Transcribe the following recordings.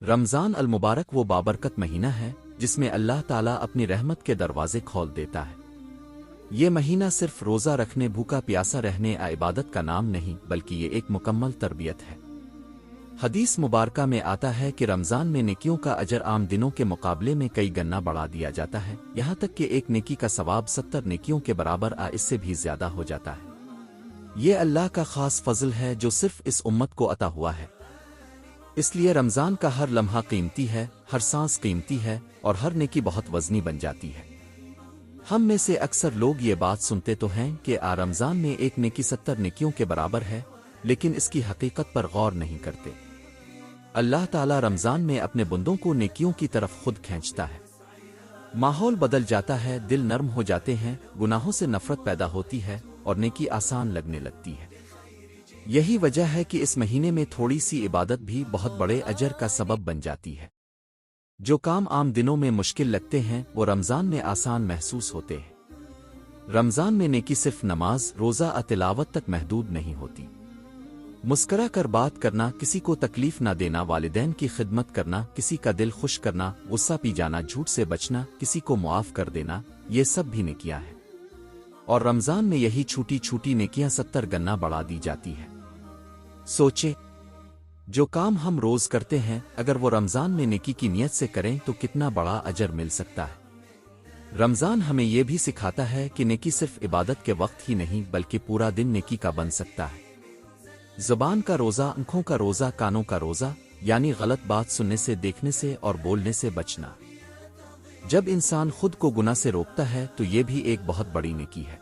رمضان المبارک وہ بابرکت مہینہ ہے جس میں اللہ تعالیٰ اپنی رحمت کے دروازے کھول دیتا ہے۔ یہ مہینہ صرف روزہ رکھنے بھوکا پیاسا رہنے عبادت کا نام نہیں بلکہ یہ ایک مکمل تربیت ہے۔ حدیث مبارکہ میں آتا ہے کہ رمضان میں نیکیوں کا اجر عام دنوں کے مقابلے میں کئی گنا بڑھا دیا جاتا ہے، یہاں تک کہ ایک نیکی کا ثواب 70 نیکیوں کے برابر اس سے بھی زیادہ ہو جاتا ہے۔ یہ اللہ کا خاص فضل ہے جو صرف اس امت کو عطا ہوا ہے۔ اس لیے رمضان کا ہر لمحہ قیمتی ہے، ہر سانس قیمتی ہے اور ہر نیکی بہت وزنی بن جاتی ہے۔ ہم میں سے اکثر لوگ یہ بات سنتے تو ہیں کہ رمضان میں ایک نیکی 70 نیکیوں کے برابر ہے، لیکن اس کی حقیقت پر غور نہیں کرتے۔ اللہ تعالیٰ رمضان میں اپنے بندوں کو نیکیوں کی طرف خود کھینچتا ہے۔ ماحول بدل جاتا ہے، دل نرم ہو جاتے ہیں، گناہوں سے نفرت پیدا ہوتی ہے اور نیکی آسان لگنے لگتی ہے۔ یہی وجہ ہے کہ اس مہینے میں تھوڑی سی عبادت بھی بہت بڑے اجر کا سبب بن جاتی ہے۔ جو کام عام دنوں میں مشکل لگتے ہیں وہ رمضان میں آسان محسوس ہوتے ہیں۔ رمضان میں نیکی صرف نماز، روزہ تلاوت تک محدود نہیں ہوتی۔ مسکرا کر بات کرنا، کسی کو تکلیف نہ دینا، والدین کی خدمت کرنا، کسی کا دل خوش کرنا، غصہ پی جانا، جھوٹ سے بچنا، کسی کو معاف کر دینا، یہ سب بھی نیکیاں ہیں۔ اور رمضان میں یہی چھوٹی چھوٹی نیکیاں 70 گنا بڑھا دی جاتی ہیں۔ سوچیں، جو کام ہم روز کرتے ہیں اگر وہ رمضان میں نیکی کی نیت سے کریں تو کتنا بڑا اجر مل سکتا ہے۔ رمضان ہمیں یہ بھی سکھاتا ہے کہ نیکی صرف عبادت کے وقت ہی نہیں بلکہ پورا دن نیکی کا بن سکتا ہے۔ زبان کا روزہ، آنکھوں کا روزہ، کانوں کا روزہ، یعنی غلط بات سننے سے، دیکھنے سے اور بولنے سے بچنا۔ جب انسان خود کو گناہ سے روکتا ہے تو یہ بھی ایک بہت بڑی نیکی ہے۔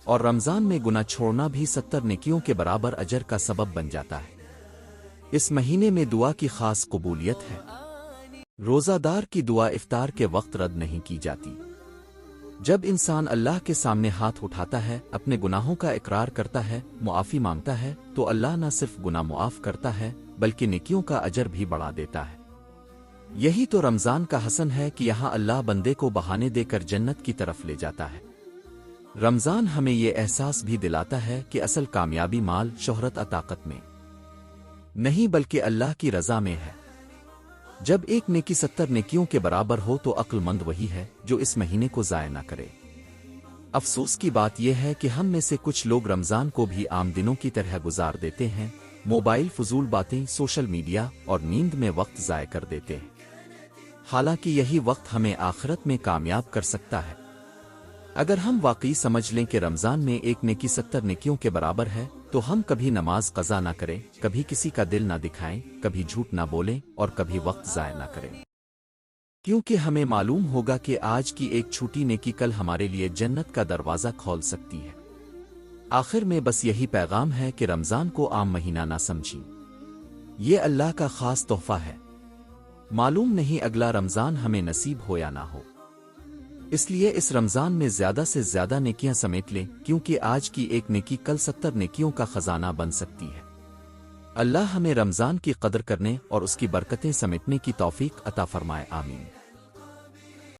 اور رمضان میں گناہ چھوڑنا بھی 70 نیکیوں کے برابر اجر کا سبب بن جاتا ہے۔ اس مہینے میں دعا کی خاص قبولیت ہے۔ روزہ دار کی دعا افطار کے وقت رد نہیں کی جاتی۔ جب انسان اللہ کے سامنے ہاتھ اٹھاتا ہے، اپنے گناہوں کا اقرار کرتا ہے، معافی مانگتا ہے تو اللہ نہ صرف گناہ معاف کرتا ہے بلکہ نیکیوں کا اجر بھی بڑھا دیتا ہے۔ یہی تو رمضان کا حسن ہے کہ یہاں اللہ بندے کو بہانے دے کر جنت کی طرف لے جاتا ہے۔ رمضان ہمیں یہ احساس بھی دلاتا ہے کہ اصل کامیابی مال، شہرت، طاقت میں نہیں بلکہ اللہ کی رضا میں ہے۔ جب ایک نیکی 70 نیکیوں کے برابر ہو تو عقل مند وہی ہے جو اس مہینے کو ضائع نہ کرے۔ افسوس کی بات یہ ہے کہ ہم میں سے کچھ لوگ رمضان کو بھی عام دنوں کی طرح گزار دیتے ہیں، موبائل، فضول باتیں، سوشل میڈیا اور نیند میں وقت ضائع کر دیتے ہیں، حالانکہ یہی وقت ہمیں آخرت میں کامیاب کر سکتا ہے۔ اگر ہم واقعی سمجھ لیں کہ رمضان میں ایک نیکی 70 نیکیوں کے برابر ہے تو ہم کبھی نماز قضا نہ کریں، کبھی کسی کا دل نہ دکھائیں، کبھی جھوٹ نہ بولیں اور کبھی وقت ضائع نہ کریں، کیونکہ ہمیں معلوم ہوگا کہ آج کی ایک چھوٹی نیکی کل ہمارے لیے جنت کا دروازہ کھول سکتی ہے۔ آخر میں بس یہی پیغام ہے کہ رمضان کو عام مہینہ نہ سمجھیں، یہ اللہ کا خاص تحفہ ہے۔ معلوم نہیں اگلا رمضان ہمیں نصیب ہو یا نہ ہو، اس لیے اس رمضان میں زیادہ سے زیادہ نیکیاں سمیٹ لیں، کیونکہ آج کی ایک نیکی کل 70 نیکیوں کا خزانہ بن سکتی ہے۔ اللہ ہمیں رمضان کی قدر کرنے اور اس کی برکتیں سمیٹنے کی توفیق عطا فرمائے، آمین۔